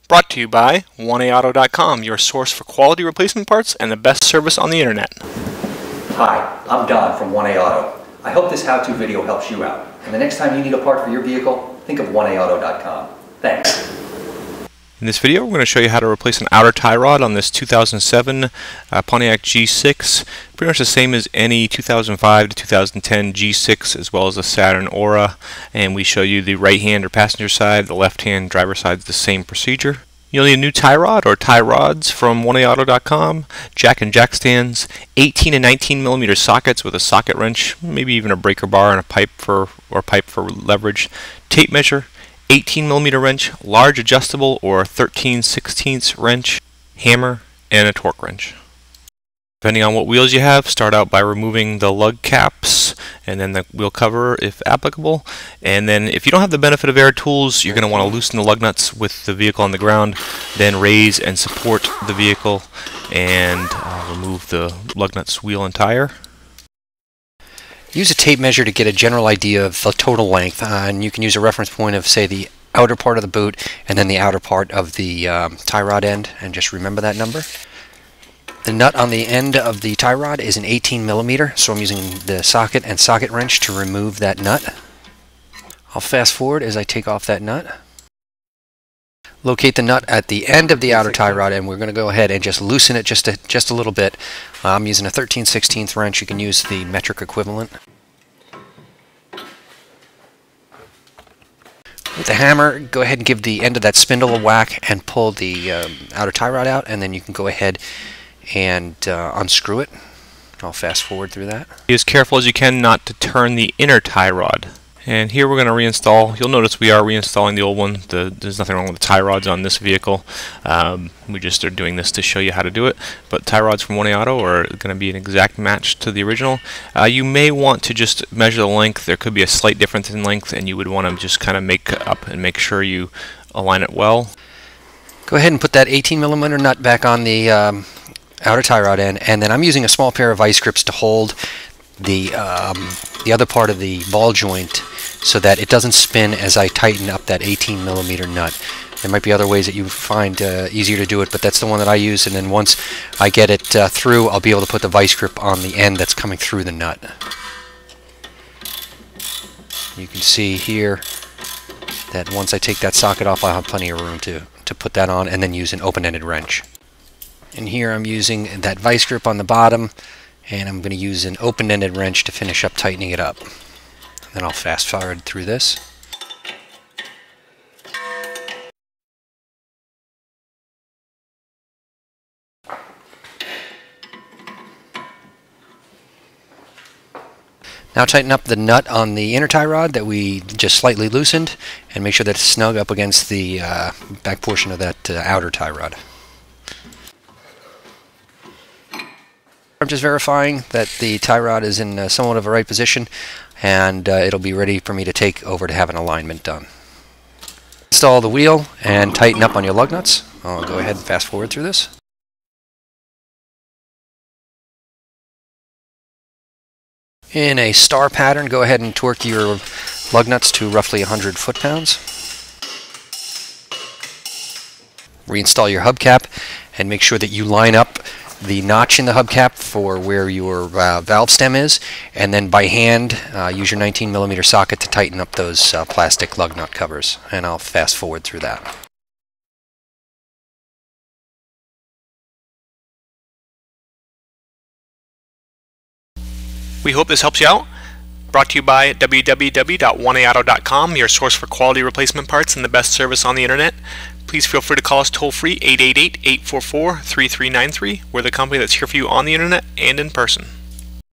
Brought to you by 1AAuto.com, your source for quality replacement parts and the best service on the internet. Hi, I'm Don from 1A Auto. I hope this how-to video helps you out. And the next time you need a part for your vehicle, think of 1AAuto.com. Thanks. In this video, we're going to show you how to replace an outer tie rod on this 2007 Pontiac G6. Pretty much the same as any 2005 to 2010 G6, as well as the Saturn Aura. And we show you the right hand or passenger side, the left hand driver side is the same procedure. You'll need a new tie rod or tie rods from 1AAuto.com, jack and jack stands, 18 and 19 millimeter sockets with a socket wrench, maybe even a breaker bar and a pipe for leverage, tape measure, 18 millimeter wrench, large adjustable or 13/16 wrench, hammer, and a torque wrench. Depending on what wheels you have, start out by removing the lug caps and then the wheel cover if applicable. And then if you don't have the benefit of air tools, you're going to want to loosen the lug nuts with the vehicle on the ground, then raise and support the vehicle and remove the lug nuts, wheel, and tire. Use a tape measure to get a general idea of the total length, and you can use a reference point of, say, the outer part of the boot and then the outer part of the tie rod end, and just remember that number. The nut on the end of the tie rod is an 18 millimeter, so I'm using the socket and socket wrench to remove that nut. I'll fast forward as I take off that nut. Locate the nut at the end of the outer tie rod, and we're going to go ahead and just loosen it just a little bit. I'm using a 13/16 wrench. You can use the metric equivalent. With the hammer, go ahead and give the end of that spindle a whack and pull the outer tie rod out, and then you can go ahead and unscrew it. I'll fast forward through that. Be as careful as you can not to turn the inner tie rod. And here we're going to reinstall. You'll notice we are reinstalling the old one. There's nothing wrong with the tie rods on this vehicle. We just are doing this to show you how to do it. But tie rods from 1A Auto are going to be an exact match to the original. You may want to just measure the length. There could be a slight difference in length, and you would want to just kind of make up and make sure you align it well. Go ahead and put that 18 millimeter nut back on the outer tie rod end, and then I'm using a small pair of vice grips to hold the other part of the ball joint so that it doesn't spin as I tighten up that 18 millimeter nut. There might be other ways that you find easier to do it, but that's the one that I use, and then once I get it through, I'll be able to put the vice grip on the end that's coming through the nut. You can see here that once I take that socket off, I'll have plenty of room to put that on, and then use an open-ended wrench. And here I'm using that vice grip on the bottom, and I'm going to use an open-ended wrench to finish up tightening it up. Then I'll fast forward through this. Now tighten up the nut on the inner tie rod that we just slightly loosened, and make sure that it's snug up against the back portion of that outer tie rod. I'm just verifying that the tie rod is in somewhat of a right position, and it'll be ready for me to take over to have an alignment done. Install the wheel and tighten up on your lug nuts. I'll go ahead and fast forward through this. In a star pattern, go ahead and torque your lug nuts to roughly 100 foot-pounds. Reinstall your hubcap and make sure that you line up the notch in the hubcap for where your valve stem is, and then by hand use your 19 millimeter socket to tighten up those plastic lug nut covers, and I'll fast forward through that. We hope this helps you out. Brought to you by www.1AAuto.com, your source for quality replacement parts and the best service on the internet. Please feel free to call us toll-free 888-844-3393. We're the company that's here for you on the internet and in person.